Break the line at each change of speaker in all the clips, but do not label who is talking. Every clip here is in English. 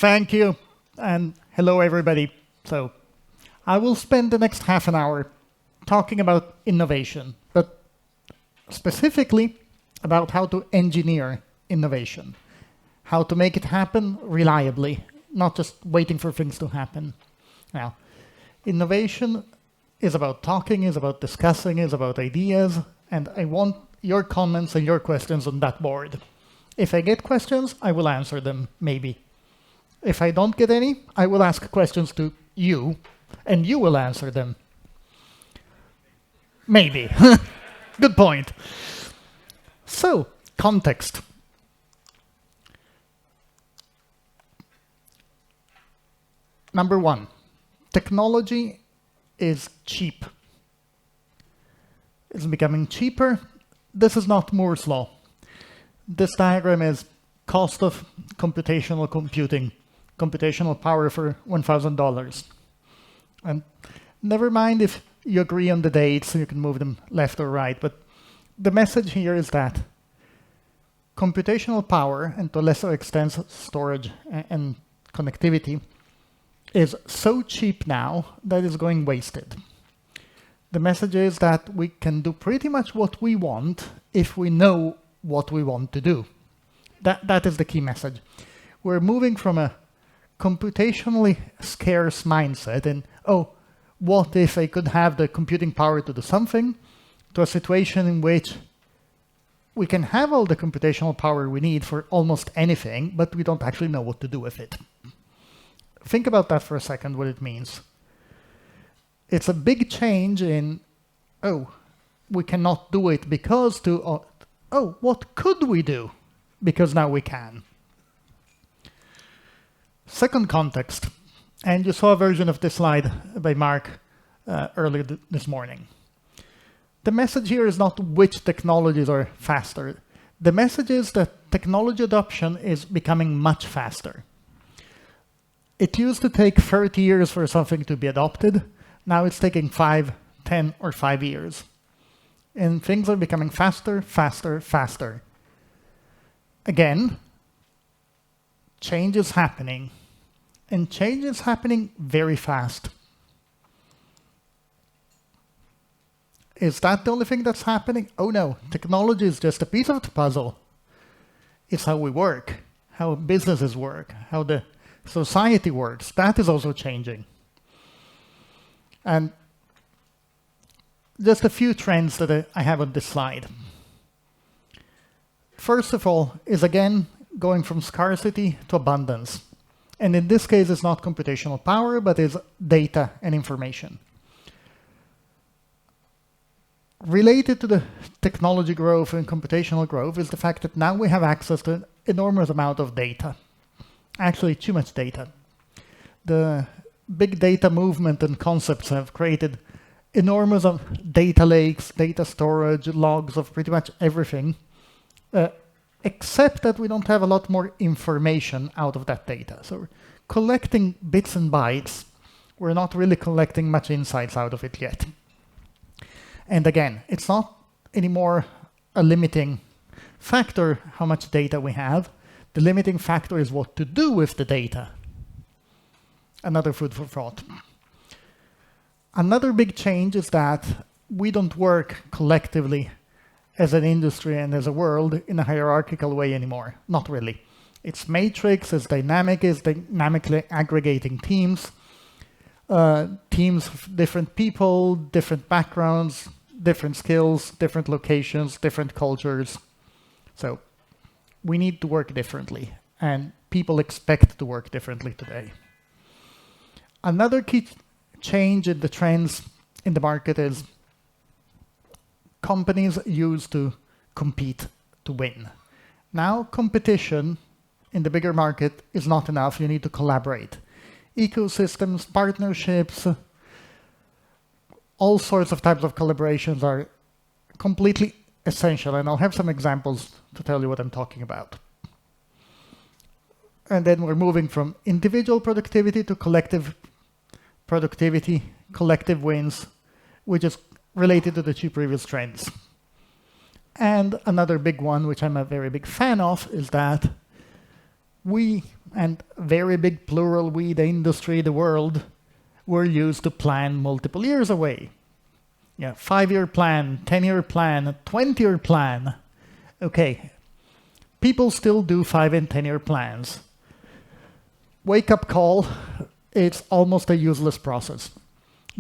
Thank you, and hello everybody. So, I will spend the next half an hour talking about innovation, but specifically about how to engineer innovation, how to make it happen reliably, not just waiting for things to happen. Now, innovation is about talking, is about discussing, is about ideas, and I want your comments and your questions on that board. If I get questions, I will answer them, maybe. If I don't get any, I will ask questions to you, and you will answer them. Maybe. Good point. So, context. Number one, technology is cheap. It's becoming cheaper. This is not Moore's law. This diagram is cost of computational computing, computational power for $1,000. And never mind if you agree on the dates, you can move them left or right, but the message here is that computational power, and to a lesser extent storage and connectivity, is so cheap now that it's going wasted. The message is that we can do pretty much what we want if we know what we want to do. That is the key message. We're moving from a computationally scarce mindset and, oh, what if I could have the computing power to do something, to a situation in which we can have all the computational power we need for almost anything, but we don't actually know what to do with it. Think about that for a second, what it means. It's a big change in, oh, we cannot do it because to, oh, what could we do? Because now we can. Second context, and you saw a version of this slide by Mark earlier this morning. The message here is not which technologies are faster. The message is that technology adoption is becoming much faster. It used to take 30 years for something to be adopted. Now it's taking 5, 10, or 5 years. And things are becoming faster, faster, faster. Again, change is happening. And change is happening very fast. Is that the only thing that's happening? Oh no, technology is just a piece of the puzzle. It's how we work, how businesses work, how the society works. That is also changing. And just a few trends that I have on this slide. First of all is again going from scarcity to abundance. And in this case, it's not computational power, but it's data and information. Related to the technology growth and computational growth is the fact that now we have access to an enormous amount of data. Actually, too much data. The big data movement and concepts have created enormous data lakes, data storage, logs of pretty much everything, except that we don't have a lot more information out of that data. So we're collecting bits and bytes. We're not really collecting much insights out of it yet. And again, it's not anymore a limiting factor how much data we have. The limiting factor is what to do with the data. Another food for thought. Another big change is that we don't work collectively as an industry and as a world in a hierarchical way anymore. Not really. It's matrix, it's dynamically aggregating teams, teams of different people, different backgrounds, different skills, different locations, different cultures. So we need to work differently, and people expect to work differently today. Another key change in the trends in the market is companies used to compete to win. Now competition in the bigger market is not enough. You need to collaborate. Ecosystems, partnerships, all sorts of types of collaborations are completely essential, and I'll have some examples to tell you what I'm talking about. And then we're moving from individual productivity to collective productivity, collective wins, which is related to the two previous trends. And another big one, which I'm a very big fan of, is that we and very big plural we, the industry, the world, were used to plan multiple years away. Yeah, 5-year plan, 10-year plan, 20-year plan. Okay, people still do 5 and 10-year plans. Wake up call, it's almost a useless process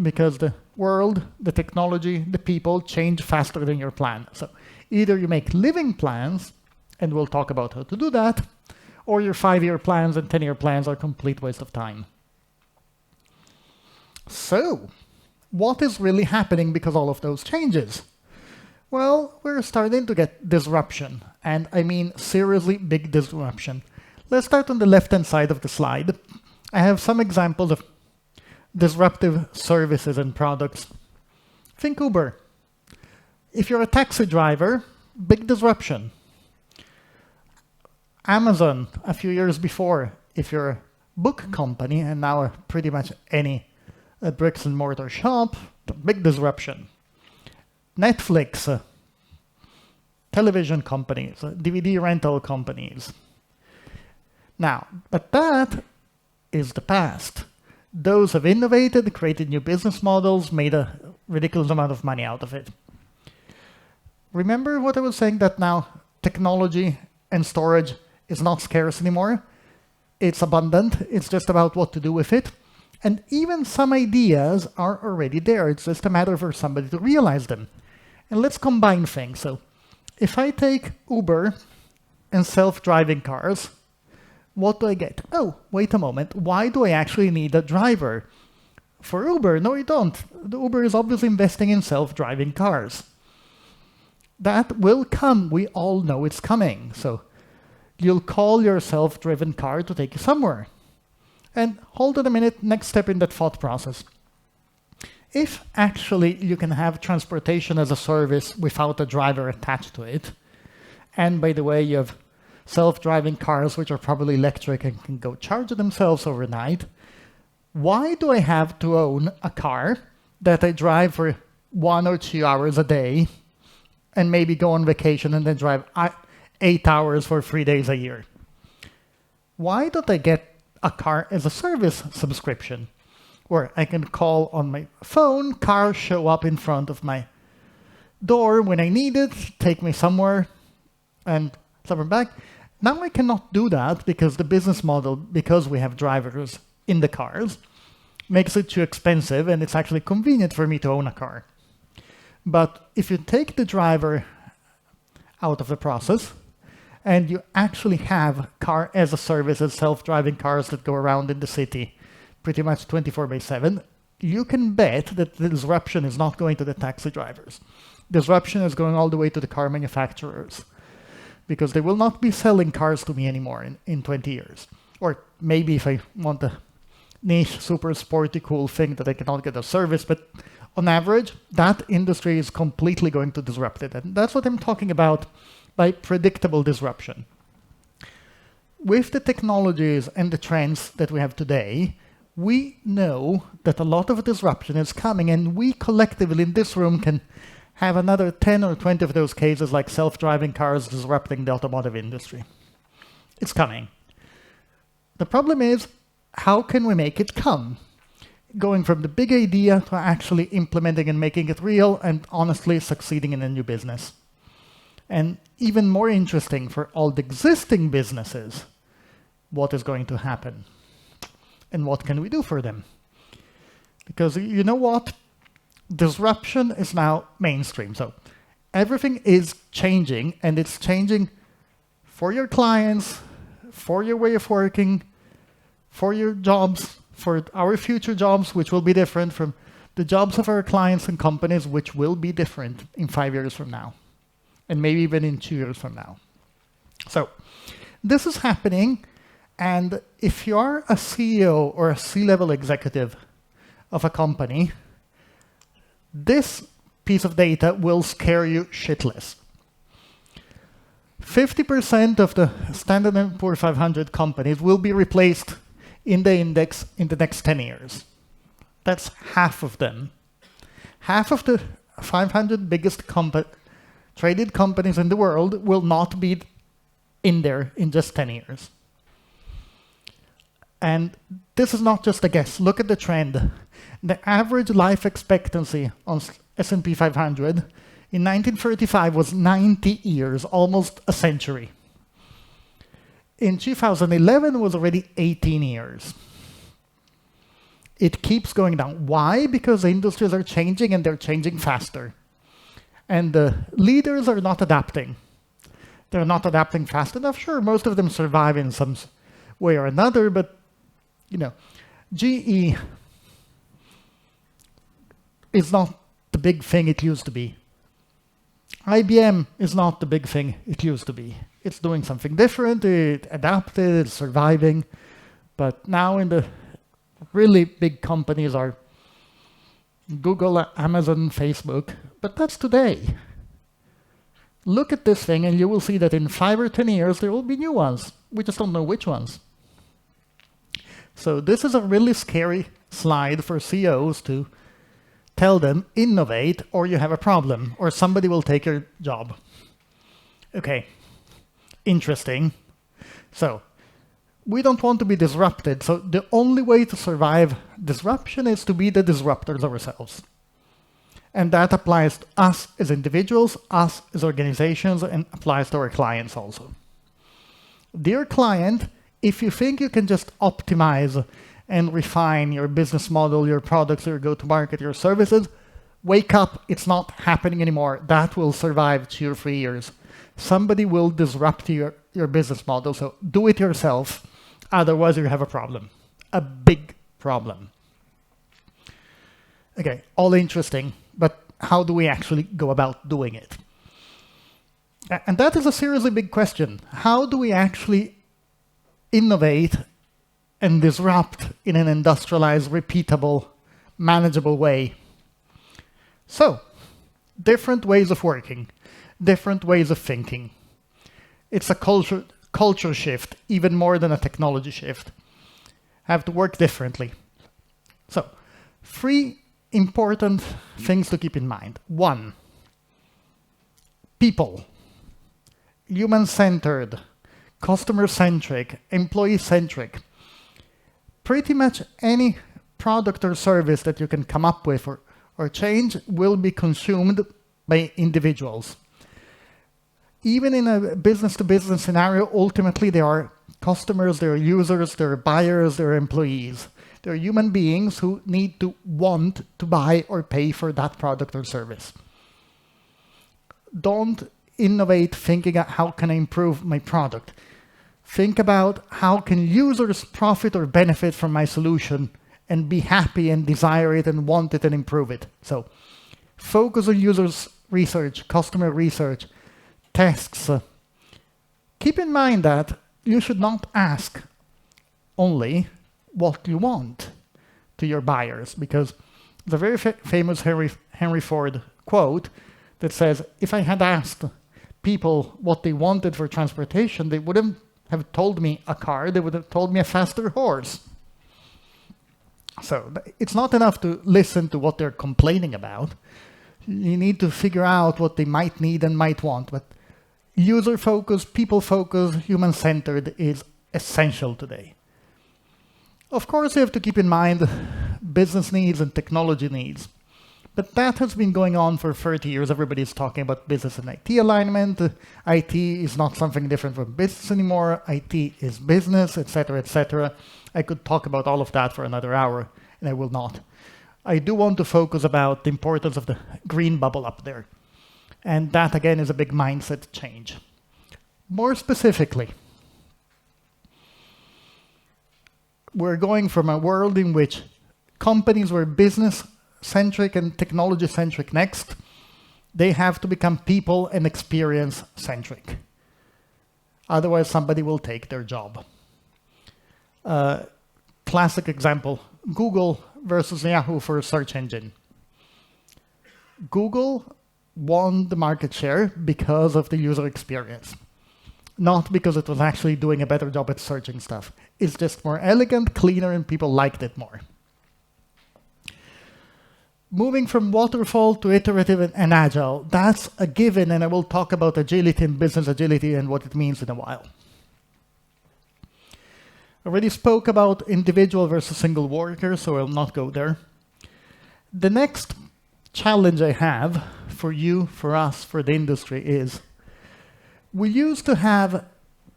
because the world, the technology, the people change faster than your plan. So either you make living plans, and we'll talk about how to do that, or your 5-year plans and 10-year plans are a complete waste of time. So, what is really happening because all of those changes? Well, we're starting to get disruption, and I mean seriously big disruption. Let's start on the left-hand side of the slide. I have some examples of disruptive services and products. Think Uber. If you're a taxi driver, big disruption. Amazon, a few years before, if you're a book company, and now pretty much any bricks and mortar shop, big disruption. Netflix, television companies, DVD rental companies. Now, but that is the past. Those have innovated, created new business models, made a ridiculous amount of money out of it. Remember what I was saying, that now technology and storage is not scarce anymore? It's abundant. It's just about what to do with it. And even some ideas are already there. It's just a matter for somebody to realize them. And let's combine things. So if I take Uber and self-driving cars, what do I get? Oh, wait a moment. Why do I actually need a driver? For Uber, no, you don't. The Uber is obviously investing in self-driving cars. That will come. We all know it's coming. So you'll call your self-driven car to take you somewhere. And hold on a minute, next step in that thought process. If actually you can have transportation as a service without a driver attached to it, and by the way, you have self-driving cars which are probably electric and can go charge themselves overnight, why do I have to own a car that I drive for 1 or 2 hours a day and maybe go on vacation and then drive 8 hours for 3 days a year? Why don't I get a car as a service subscription where I can call on my phone, cars show up in front of my door when I need it, take me somewhere and somewhere back? Now I cannot do that because the business model, because we have drivers in the cars, makes it too expensive, and it's actually convenient for me to own a car. But if you take the driver out of the process, and you actually have car as a service, as self-driving cars that go around in the city pretty much 24/7, you can bet that the disruption is not going to the taxi drivers. Disruption is going all the way to the car manufacturers, because they will not be selling cars to me anymore in 20 years. Or maybe if I want a niche, super sporty, cool thing that I cannot get a service, but on average, that industry is completely going to disrupt it. And that's what I'm talking about by predictable disruption. With the technologies and the trends that we have today, we know that a lot of disruption is coming, and we collectively in this room can have another 10 or 20 of those cases, like self-driving cars disrupting the automotive industry. It's coming. The problem is, how can we make it come? Going from the big idea to actually implementing and making it real and honestly succeeding in a new business. And even more interesting for all the existing businesses, what is going to happen? And what can we do for them? Because you know what? Disruption is now mainstream. So everything is changing, and it's changing for your clients, for your way of working, for your jobs, for our future jobs, which will be different from the jobs of our clients and companies, which will be different in 5 years from now, and maybe even in 2 years from now. So this is happening, and if you are a CEO or a C-level executive of a company, this piece of data will scare you shitless. 50% of the Standard & Poor's 500 companies will be replaced in the index in the next 10 years. That's half of them. Half of the 500 biggest traded companies in the world will not be in there in just 10 years. And this is not just a guess. Look at the trend. The average life expectancy on S&P 500 in 1935 was 90 years, almost a century. In 2011, it was already 18 years. It keeps going down. Why? Because the industries are changing and they're changing faster. And the leaders are not adapting. They're not adapting fast enough. Sure, most of them survive in some way or another, but GE is not the big thing it used to be. IBM is not the big thing it used to be. It's doing something different, it adapted, it's surviving, but now in the really big companies are Google, Amazon, Facebook, but that's today. Look at this thing and you will see that in 5 or 10 years there will be new ones. We just don't know which ones. So this is a really scary slide for CEOs to tell them, innovate or you have a problem, or somebody will take your job. Okay, interesting. So we don't want to be disrupted, so the only way to survive disruption is to be the disruptors ourselves. And that applies to us as individuals, us as organizations, and applies to our clients also. Dear client, if you think you can just optimize and refine your business model, your products, your go-to-market, your services, wake up, it's not happening anymore. That will survive 2 or 3 years. Somebody will disrupt your business model, so do it yourself. Otherwise, you have a problem, a big problem. Okay, all interesting, but how do we actually go about doing it? And that is a seriously big question. How do we actually innovate and disrupt in an industrialized, repeatable, manageable way? So, different ways of working, different ways of thinking. It's a culture shift, even more than a technology shift. Have to work differently. So, 3 important things to keep in mind. 1, people. Human-centered, customer-centric, employee-centric. Pretty much any product or service that you can come up with or change will be consumed by individuals. Even in a business-to-business scenario, ultimately there are customers, there are users, there are buyers, there are employees. There are human beings who need to want to buy or pay for that product or service. Don't innovate thinking how can I improve my product. Think about how can users profit or benefit from my solution and be happy and desire it and want it and improve it. So focus on users research, customer research, tests. Keep in mind that you should not ask only what you want to your buyers, because the very famous Henry Ford quote that says, if I had asked people what they wanted for transportation, they wouldn't have told me a car, they would have told me a faster horse. So it's not enough to listen to what they're complaining about. You need to figure out what they might need and might want. But user-focused, people-focused, human-centered is essential today. Of course, you have to keep in mind business needs and technology needs. But that has been going on for 30 years. Everybody's talking about business and IT alignment. IT is not something different from business anymore. IT is business, etc., etc. I could talk about all of that for another hour, and I will not. I do want to focus about the importance of the green bubble up there. And that, again, is a big mindset change. More specifically, we're going from a world in which companies were business-centric and technology-centric next. They have to become people and experience-centric. Otherwise, somebody will take their job. Classic example, Google versus Yahoo for a search engine. Google won the market share because of the user experience, not because it was actually doing a better job at searching stuff. It's just more elegant, cleaner, and people liked it more. Moving from waterfall to iterative and agile, that's a given, and I will talk about agility and business agility and what it means in a while. I already spoke about individual versus single worker, so I'll not go there. The next challenge I have for you, for us, for the industry is we used to have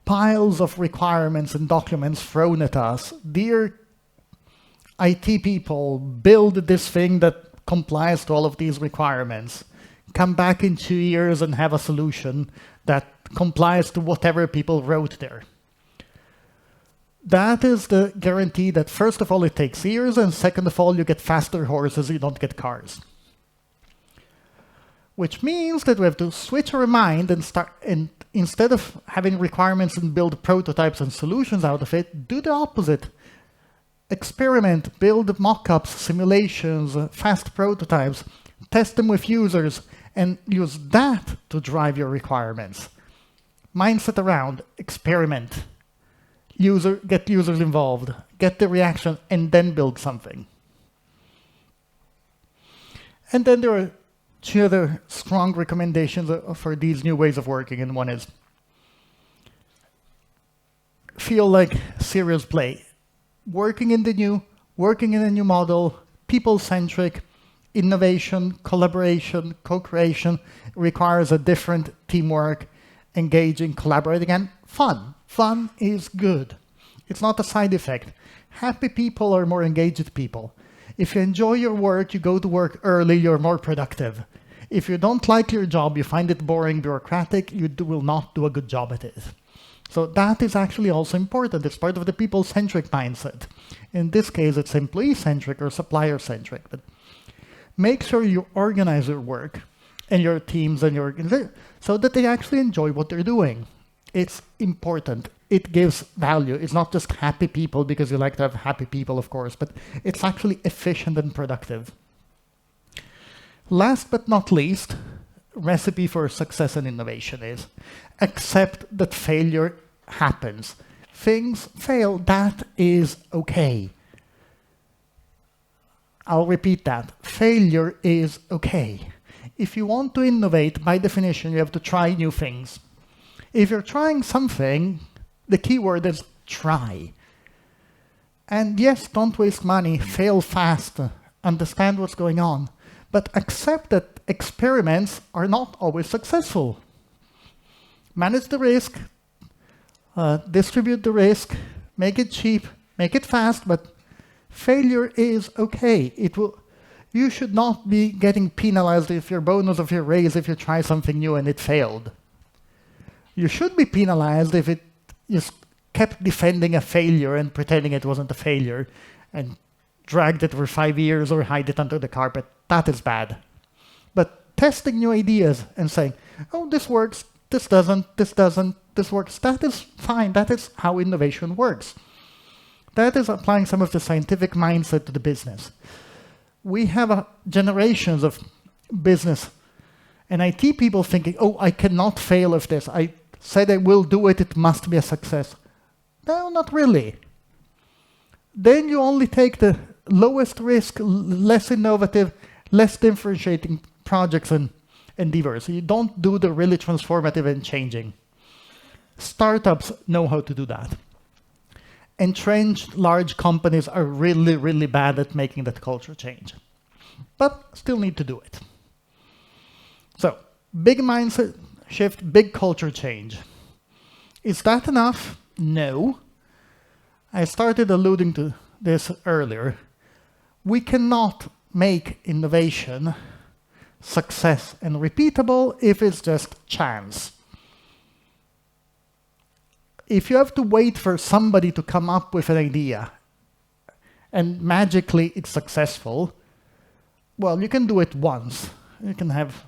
piles of requirements and documents thrown at us. Dear IT people, build this thing that complies to all of these requirements. Come back in 2 years and have a solution that complies to whatever people wrote there. That is the guarantee that first of all it takes years, and second of all you get faster horses, you don't get cars. Which means that we have to switch our mind and instead of having requirements and build prototypes and solutions out of it, do the opposite. Experiment, build mock-ups, simulations, fast prototypes, test them with users, and use that to drive your requirements. Mindset around, experiment. Get users involved, get the reaction, and then build something. And then there are 2 other strong recommendations for these new ways of working, and one is feel like serious play. Working in a new model, people-centric, innovation, collaboration, co-creation requires a different teamwork, engaging, collaborating, and fun. Fun is good. It's not a side effect. Happy people are more engaged people. If you enjoy your work, you go to work early, you're more productive. If you don't like your job, you find it boring, bureaucratic, you will not do a good job at it. So that is actually also important. It's part of the people-centric mindset. In this case, it's employee-centric or supplier-centric. But make sure you organize your work and your teams and your organization so that they actually enjoy what they're doing. It's important. It gives value. It's not just happy people because you like to have happy people, of course, but it's actually efficient and productive. Last but not least, recipe for success and innovation is accept that failure happens. Things fail. That is okay. I'll repeat that. Failure is okay. If you want to innovate, by definition, you have to try new things. If you're trying something, the key word is try. And yes, don't waste money, fail fast, understand what's going on, but accept that experiments are not always successful. Manage the risk, distribute the risk, make it cheap, make it fast, but failure is okay. You should not be getting penalized if your bonus of your raise if you try something new and it failed. You should be penalized if you kept defending a failure and pretending it wasn't a failure and dragged it for 5 years or hide it under the carpet. That is bad. But testing new ideas and saying, oh, this works, this doesn't, this works, that is fine. That is how innovation works. That is applying some of the scientific mindset to the business. We have generations of business and IT people thinking, oh, I cannot fail with this. I said I will do it, it must be a success. No, not really. Then you only take the lowest risk, less innovative, less differentiating projects and endeavors. You don't do the really transformative and changing. Startups know how to do that. Entrenched large companies are really, really bad at making that culture change, but still need to do it. So, big mindset shift, big culture change. Is that enough? No. I started alluding to this earlier. We cannot make innovation success and repeatable if it's just chance. If you have to wait for somebody to come up with an idea and magically it's successful, well, you can do it once. You can have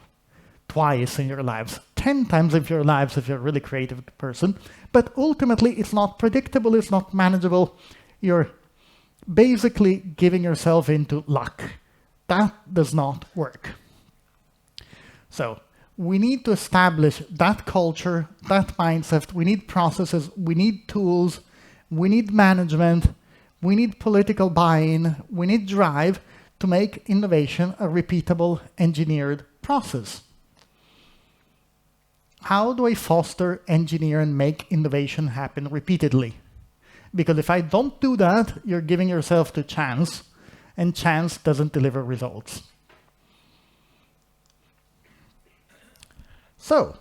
twice in your lives, 10 times in your lives if you're a really creative person, but ultimately it's not predictable, it's not manageable. You're basically giving yourself into luck. That does not work. So we need to establish that culture, that mindset. We need processes, we need tools, we need management, we need political buy-in, we need drive to make innovation a repeatable, engineered process. How do I foster, engineer, and make innovation happen repeatedly? Because if I don't do that, you're giving yourself to chance, and chance doesn't deliver results. So,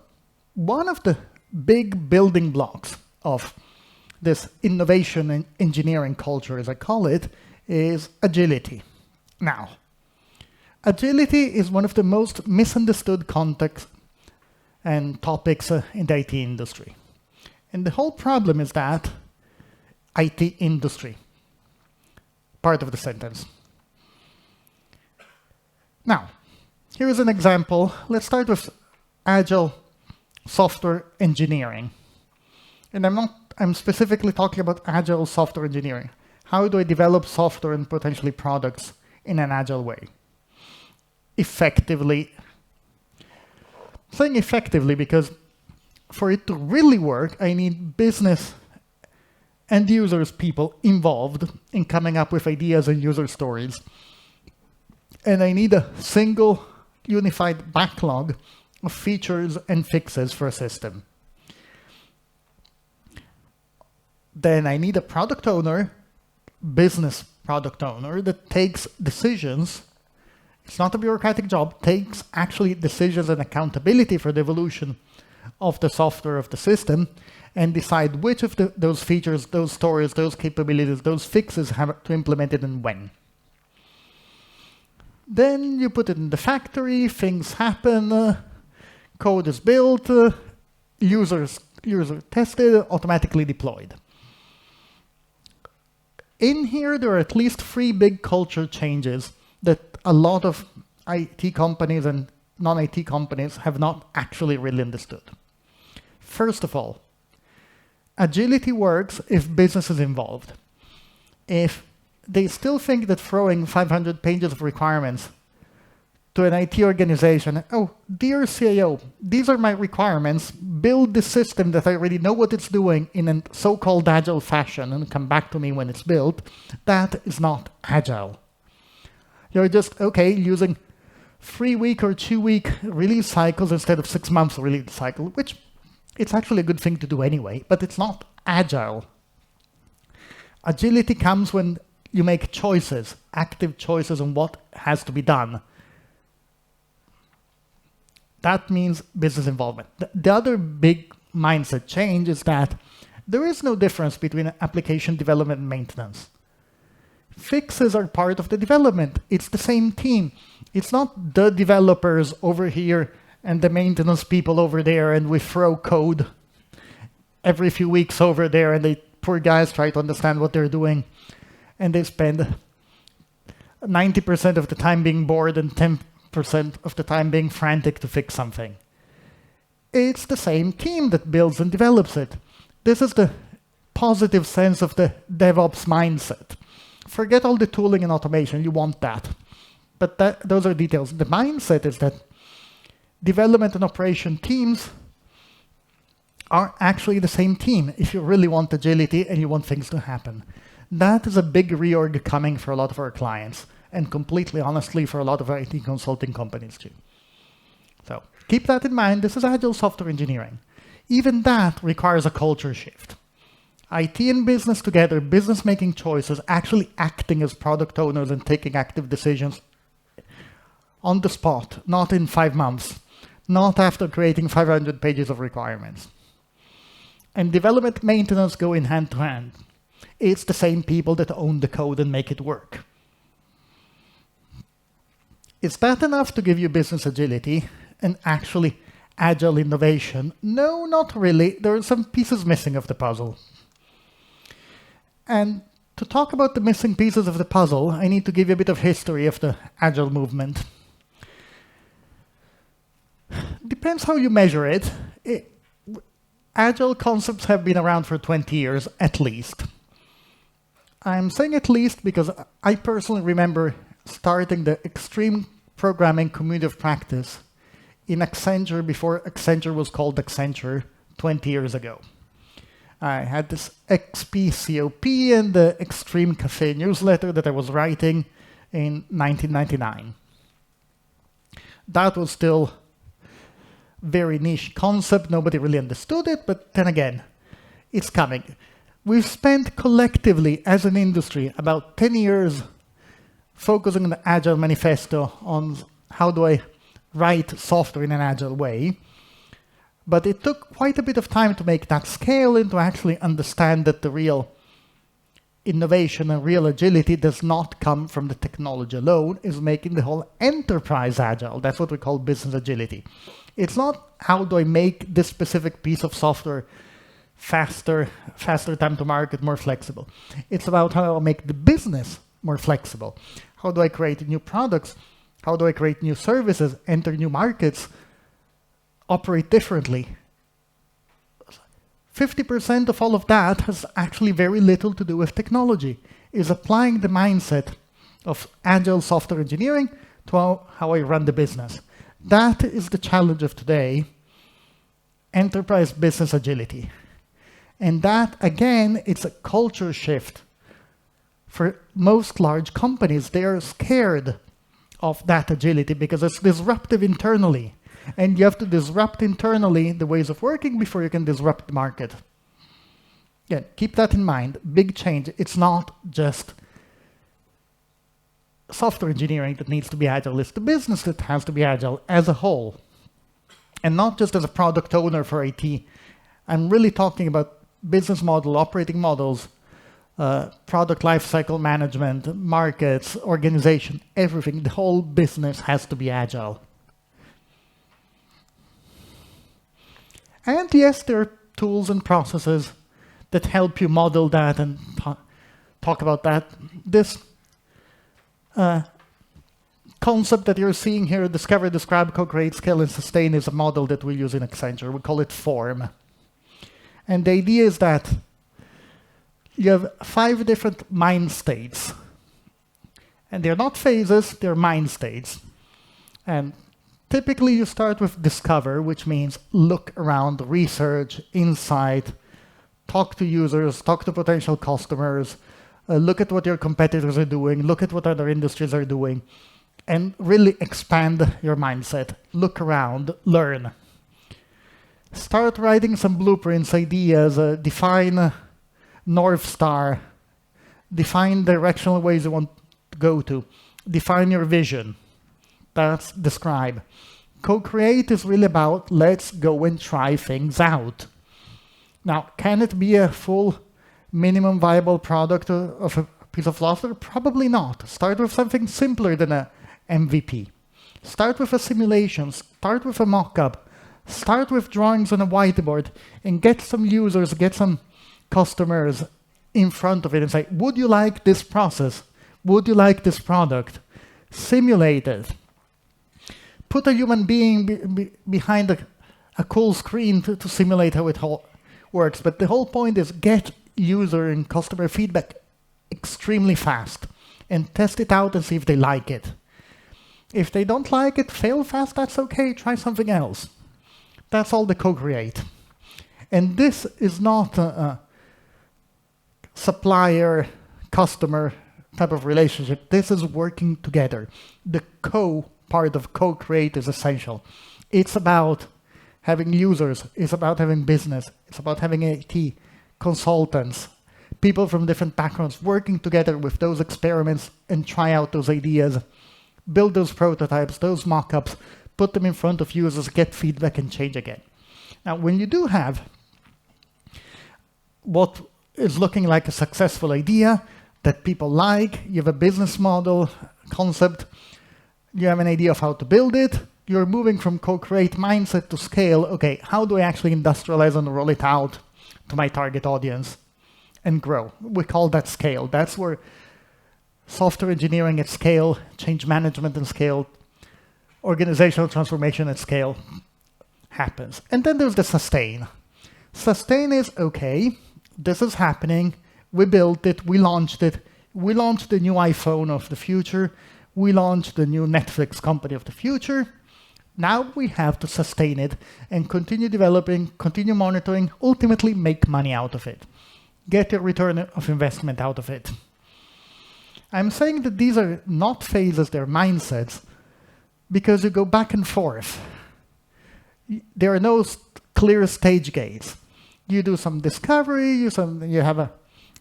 one of the big building blocks of this innovation and engineering culture, as I call it, is agility. Now, agility is one of the most misunderstood contexts and topics in the IT industry. And the whole problem is that IT industry, part of the sentence. Now, here's an example. Let's start with agile software engineering. And I'm specifically talking about agile software engineering. How do I develop software and potentially products in an agile way? Effectively. I'm saying effectively because for it to really work, I need business and users, people involved in coming up with ideas and user stories. And I need a single unified backlog of features and fixes for a system. Then I need a product owner, business product owner, that takes decisions. It's not a bureaucratic job, takes actually decisions and accountability for the evolution of the software of the system, and decide which of those features, those stories, those capabilities, those fixes have to implement it and when. Then you put it in the factory, things happen, code is built, user tested, automatically deployed. In here, there are at least 3 big culture changes that a lot of IT companies and non-IT companies have not actually really understood. First of all, agility works if business is involved. If they still think that throwing 500 pages of requirements to an IT organization, oh, dear CIO, these are my requirements, build the system that I already know what it's doing in a so-called agile fashion and come back to me when it's built, that is not agile. You're just, okay, using 3-week or 2-week release cycles instead of 6 months release cycle, which it's actually a good thing to do anyway, but it's not agile. Agility comes when you make choices, active choices on what has to be done. That means business involvement. The other big mindset change is that there is no difference between application development and maintenance. Fixes are part of the development. It's the same team. It's not the developers over here and the maintenance people over there, and we throw code every few weeks over there, and they poor guys try to understand what they're doing, and they spend 90% of the time being bored and 10% of the time being frantic to fix something. It's the same team that builds and develops it. This is the positive sense of the DevOps mindset. Forget all the tooling and automation, you want that. But those are details. The mindset is that development and operation teams are actually the same team if you really want agility and you want things to happen. That is a big reorg coming for a lot of our clients, and completely honestly for a lot of IT consulting companies too. So keep that in mind. This is agile software engineering. Even that requires a culture shift. IT and business together, business making choices, actually acting as product owners and taking active decisions on the spot, not in 5 months, not after creating 500 pages of requirements. And development maintenance go in hand to hand. It's the same people that own the code and make it work. Is that enough to give you business agility and actually agile innovation? No, not really. There are some pieces missing of the puzzle. And to talk about the missing pieces of the puzzle, I need to give you a bit of history of the agile movement. Depends how you measure it. Agile concepts have been around for 20 years, at least. I'm saying at least because I personally remember starting the extreme programming community of practice in Accenture before Accenture was called Accenture 20 years ago. I had this XPCOP and the Extreme Cafe newsletter that I was writing in 1999. That was still very niche concept. Nobody really understood it, but then again, it's coming. We've spent collectively as an industry about 10 years focusing on the Agile Manifesto on how do I write software in an agile way. But it took quite a bit of time to make that scale and to actually understand that the real innovation and real agility does not come from the technology alone, is making the whole enterprise agile. That's what we call business agility. It's not how do I make this specific piece of software faster time to market, more flexible. It's about how do I make the business more flexible. How do I create new products? How do I create new services, enter new markets, operate differently? 50% of all of that has actually very little to do with technology. Is applying the mindset of agile software engineering to how I run the business. That is the challenge of today, enterprise business agility. And that, again, it's a culture shift. For most large companies, they are scared of that agility because it's disruptive internally. And you have to disrupt internally the ways of working before you can disrupt the market. Yeah, keep that in mind. Big change. It's not just software engineering that needs to be agile. It's the business that has to be agile as a whole. And not just as a product owner for IT. I'm really talking about business model, operating models, product lifecycle management, markets, organization, everything. The whole business has to be agile. And yes, there are tools and processes that help you model that and talk about that. This concept that you're seeing here, discover, describe, co-create, scale, and sustain, is a model that we use in Accenture. We call it FORM. And the idea is that you have 5 different mind states. And they're not phases, they're mind states. And typically, you start with discover, which means look around, research, insight, talk to users, talk to potential customers, look at what your competitors are doing, look at what other industries are doing, and really expand your mindset. Look around, learn. Start writing some blueprints, ideas, define North Star, define directional ways you want to go to, define your vision. That's describe. Co-create is really about let's go and try things out. Now, can it be a full minimum viable product of a piece of software? Probably not. Start with something simpler than a MVP. Start with a simulation. Start with a mock-up. Start with drawings on a whiteboard and get some users, get some customers in front of it and say, would you like this process? Would you like this product? Simulate it. Put a human being behind a cool screen to simulate how it works. But the whole point is get user and customer feedback extremely fast and test it out and see if they like it. If they don't like it, fail fast, that's okay. Try something else. That's all the co-create. And this is not a supplier-customer type of relationship. This is working together. The part of co-create is essential. It's about having users, it's about having business, it's about having IT, consultants, people from different backgrounds working together with those experiments and try out those ideas, build those prototypes, those mock-ups, put them in front of users, get feedback and change again. Now, when you do have what is looking like a successful idea that people like, you have a business model, concept, you have an idea of how to build it, you're moving from co-create mindset to scale. Okay, how do I actually industrialize and roll it out to my target audience and grow? We call that scale. That's where software engineering at scale, change management at scale, organizational transformation at scale happens. And then there's the sustain. Sustain is, okay, this is happening, we built it, we launched the new iPhone of the future, we launched the new Netflix company of the future. Now we have to sustain it and continue developing, continue monitoring, ultimately make money out of it. Get a return of investment out of it. I'm saying that these are not phases, they're mindsets, because you go back and forth. There are no clear stage gates. You do some discovery, you have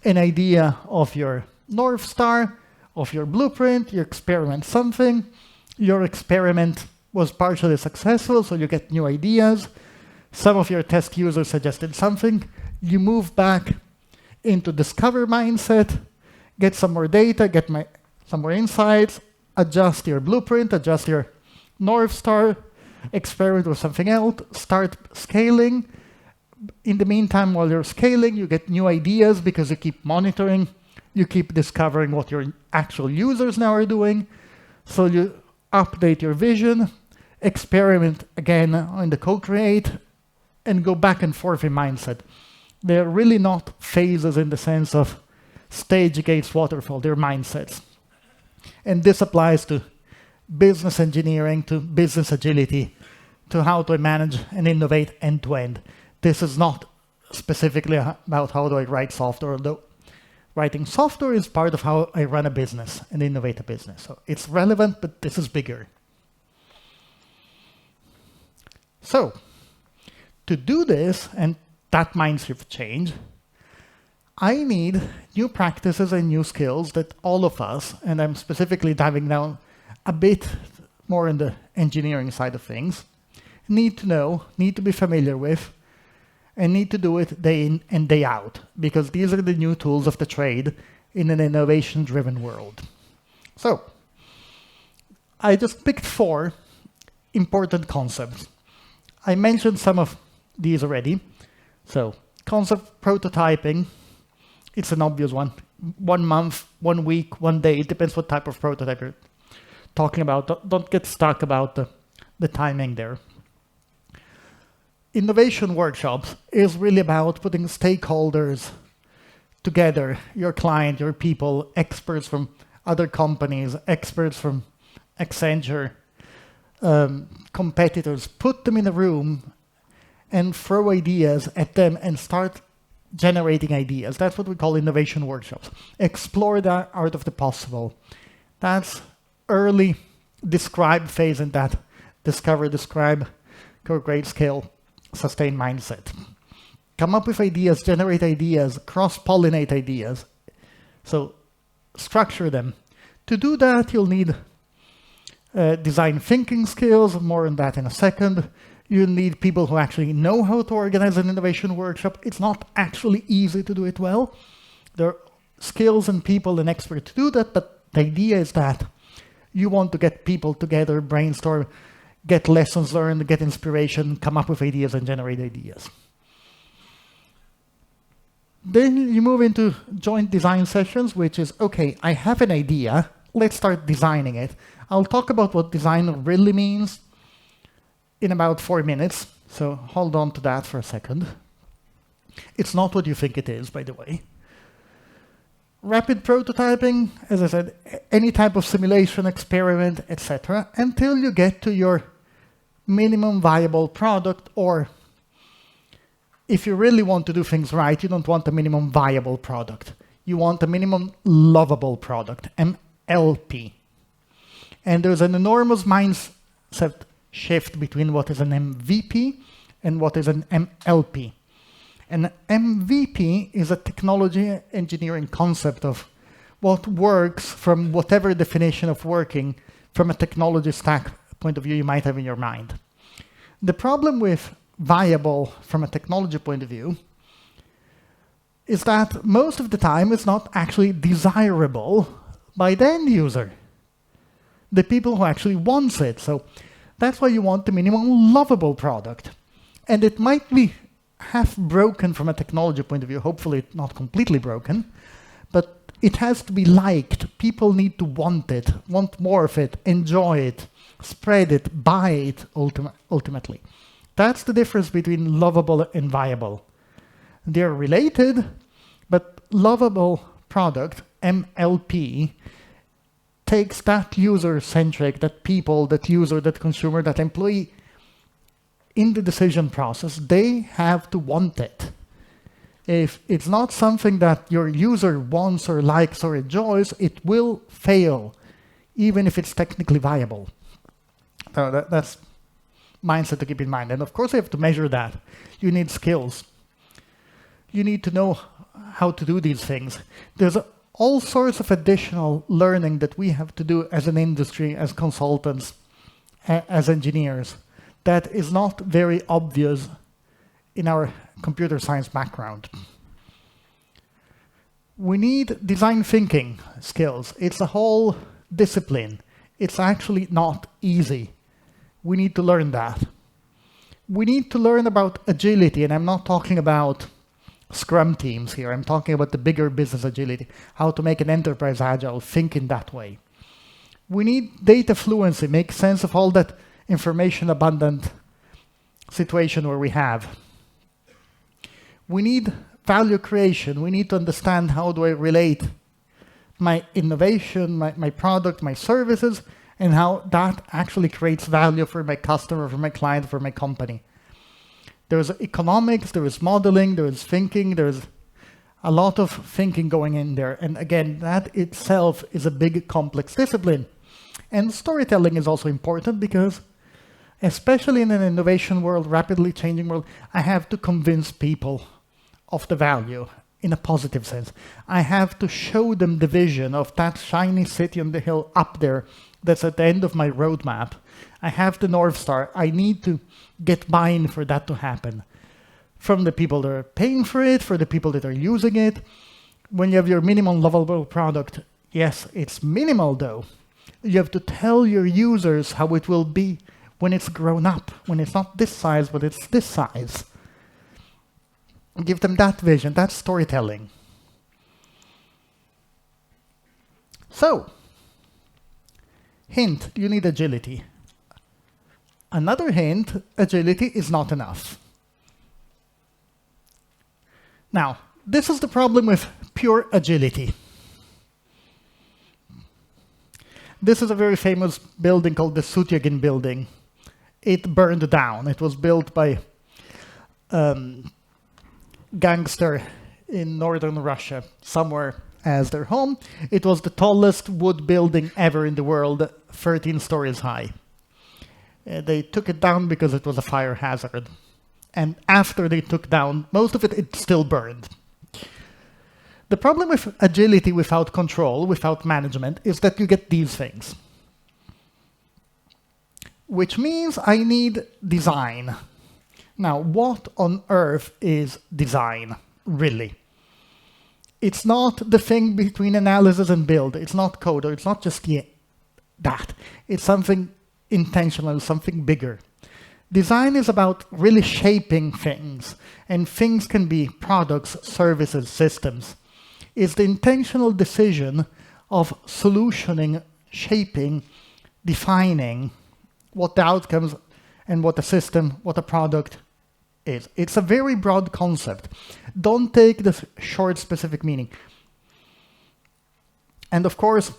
an idea of your North Star, of your blueprint, you experiment something, your experiment was partially successful, so you get new ideas. Some of your test users suggested something. You move back into discover mindset, get some more data, some more insights, adjust your blueprint, adjust your North Star, experiment with something else, start scaling. In the meantime, while you're scaling, you get new ideas because you keep monitoring, you keep discovering what your actual users now are doing. So you update your vision, experiment again on the co-create, and go back and forth in mindset. They're really not phases in the sense of stage against waterfall, they're mindsets. And this applies to business engineering, to business agility, to how to manage and innovate end to end. This is not specifically about how do I write software, although writing software is part of how I run a business and innovate a business. So it's relevant, but this is bigger. So to do this and that mindset change, I need new practices and new skills that all of us, and I'm specifically diving down a bit more in the engineering side of things, need to know, need to be familiar with, and need to do it day in and day out, because these are the new tools of the trade in an innovation-driven world. So, I just picked 4 important concepts. I mentioned some of these already. So, concept prototyping, it's an obvious one. 1 month, 1 week, 1 day, it depends what type of prototype you're talking about. Don't get stuck about the timing there. Innovation workshops is really about putting stakeholders together, your client, your people, experts from other companies, experts from Accenture, competitors, put them in a room and throw ideas at them and start generating ideas. That's what we call innovation workshops. Explore the art of the possible. That's early describe phase in that discover, describe, co-create, scale, sustain mindset. Come up with ideas, generate ideas, cross-pollinate ideas. So structure them. To do that, you'll need design thinking skills, more on that in a second. You need people who actually know how to organize an innovation workshop. It's not actually easy to do it well. There are skills and people and experts to do that, but the idea is that you want to get people together, brainstorm, get lessons learned, get inspiration, come up with ideas and generate ideas. Then you move into joint design sessions, which is, okay, I have an idea, let's start designing it. I'll talk about what design really means in about 4 minutes, so hold on to that for a second. It's not what you think it is, by the way. Rapid prototyping, as I said, any type of simulation, experiment, etc., until you get to your minimum viable product, or if you really want to do things right, you don't want a minimum viable product. You want a minimum lovable product, MLP. And there's an enormous mindset shift between what is an MVP and what is an MLP. An MVP is a technology engineering concept of what works from whatever definition of working from a technology stack point of view you might have in your mind. The problem with viable from a technology point of view is that most of the time it's not actually desirable by the end user, the people who actually wants it. So that's why you want the minimum lovable product. And it might be half broken from a technology point of view, hopefully not completely broken, but it has to be liked. People need to want it, want more of it, enjoy it, spread it, buy it ultimately. That's the difference between lovable and viable. They're related, but lovable product, MLP, takes that user-centric, that people, that user, that consumer, that employee in the decision process. They have to want it. If it's not something that your user wants or likes or enjoys, it will fail, even if it's technically viable. So that's mindset to keep in mind. And of course, you have to measure that. You need skills. you need to know how to do these things. There's all sorts of additional learning that we have to do as an industry, as consultants, as engineers, that is not very obvious in our computer science background. We need design thinking skills. It's a whole discipline. It's actually not easy. We need to learn that. We need to learn about agility, and I'm not talking about Scrum teams here. I'm talking about the bigger business agility, how to make an enterprise agile, think in that way. We need data fluency, make sense of all that information abundant situation where we have. We need value creation. We need to understand how do I relate my innovation, my product, my services, and how that actually creates value for my customer, for my client, for my company. There's economics, there is modeling, there is thinking, there's a lot of thinking going in there. And again, that itself is a big, complex discipline. And storytelling is also important because, especially in an innovation world, rapidly changing world, I have to convince people of the value in a positive sense. I have to show them the vision of that shiny city on the hill up there that's at the end of my roadmap. I have the North Star. I need to get buy-in for that to happen. From the people that are paying for it, for the people that are using it. When you have your minimum lovable product, yes, it's minimal though. You have to tell your users how it will be when it's grown up, when it's not this size, but it's this size. Give them that vision, that's storytelling. So, hint, you need agility. Another hint, agility is not enough. Now, this is the problem with pure agility. This is a very famous building called the Sutyagin building. It burned down. It was built by gangster in northern Russia, somewhere as their home. It was the tallest wood building ever in the world, 13 stories high. They took it down because it was a fire hazard. And after they took down most of it, it still burned. The problem with agility without control, without management, is that you get these things. Which means I need design. Now, what on earth is design, really? It's not the thing between analysis and build. It's not code, or it's not just that. It's something intentional, something bigger. Design is about really shaping things, and things can be products, services, systems. It's the intentional decision of solutioning, shaping, defining what the outcomes and what a system, what a product is. It's a very broad concept. Don't take the short specific meaning. And of course,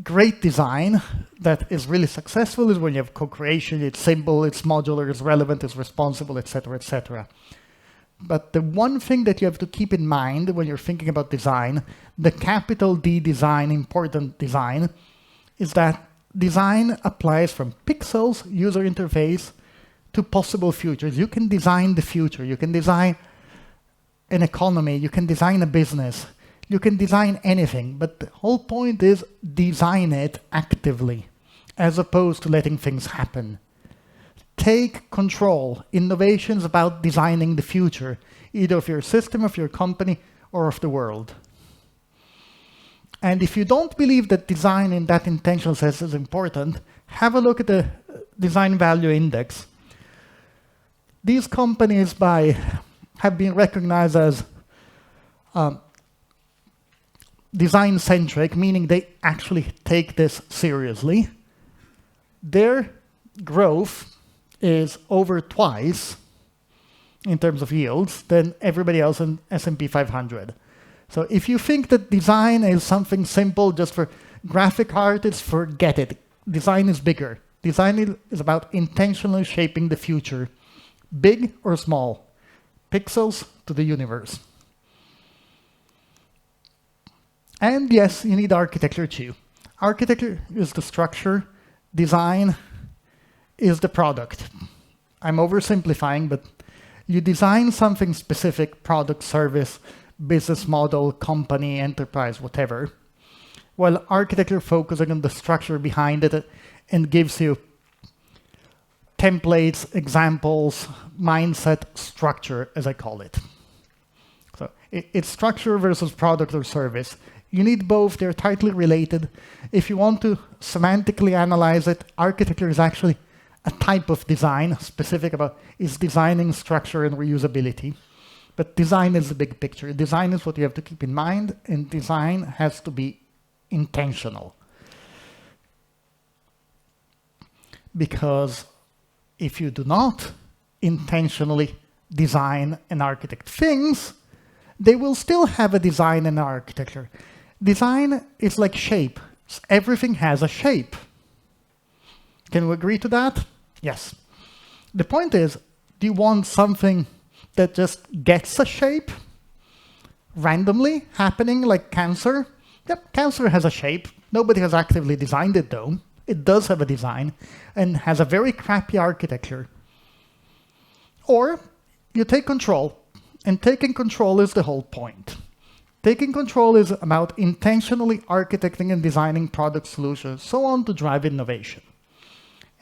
great design that is really successful is when you have co-creation, it's simple, it's modular, it's relevant, it's responsible, etc., etc. But the one thing that you have to keep in mind when you're thinking about design, the capital D design, important design, is that design applies from pixels, user interface, to possible futures. You can design the future. You can design an economy. You can design a business. You can design anything. But the whole point is design it actively, as opposed to letting things happen. Take control. Innovation is about designing the future, either of your system, of your company, or of the world. And if you don't believe that design in that intentional sense is important, have a look at the Design Value Index. These companies have been recognized as design-centric, meaning they actually take this seriously. Their growth is over twice, in terms of yields, than everybody else in S&P 500. So if you think that design is something simple just for graphic artists, forget it. Design is bigger. Design is about intentionally shaping the future, big or small, pixels to the universe. And yes, you need architecture too. Architecture is the structure, design is the product. I'm oversimplifying, but You design something specific, product, service, business model, company, enterprise, whatever, while architecture focusing on the structure behind it and gives you templates, examples, mindset, structure, as I call it. So it's structure versus product or service. You need both, they're tightly related. If you want to semantically analyze it, architecture is actually a type of design, specific about is designing structure and reusability. But design is the big picture. Design is what you have to keep in mind, and design has to be intentional. Because if you do not intentionally design and architect things, they will still have a design and architecture. Design is like shape. Everything has a shape. Can we agree to that? Yes. The point is, do you want something that just gets a shape randomly happening like cancer? Yep, cancer has a shape. Nobody has actively designed it though. It does have a design and has a very crappy architecture. Or you take control, and taking control is the whole point. Taking control is about intentionally architecting and designing product solutions, so on, to drive innovation.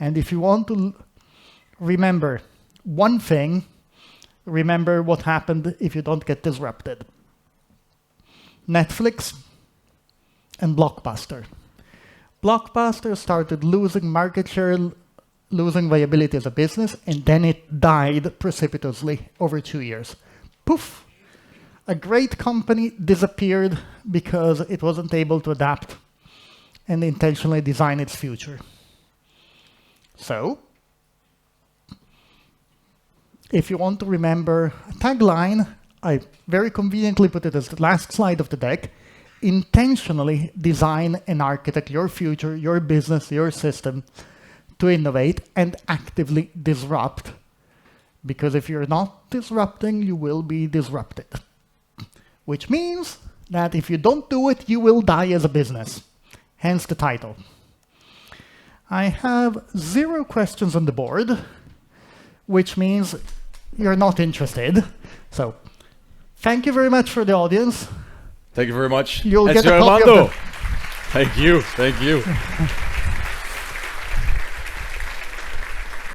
And if you want to remember one thing, remember what happened if you don't get disrupted. Netflix and Blockbuster. Blockbuster started losing market share, losing viability as a business, and then it died precipitously over 2 years. Poof! A great company disappeared because it wasn't able to adapt and intentionally design its future. So, if you want to remember a tagline, I very conveniently put it as the last slide of the deck: intentionally design and architect your future, your business, your system to innovate and actively disrupt. Because if you're not disrupting, you will be disrupted. Which means that if you don't do it, you will die as a business. Hence the title. I have 0 questions on the board, which means you're not interested. So, thank you very much for the audience.
Thank you very much.
You'll get
Ezio
a copy
Armando.
of the...
Thank you.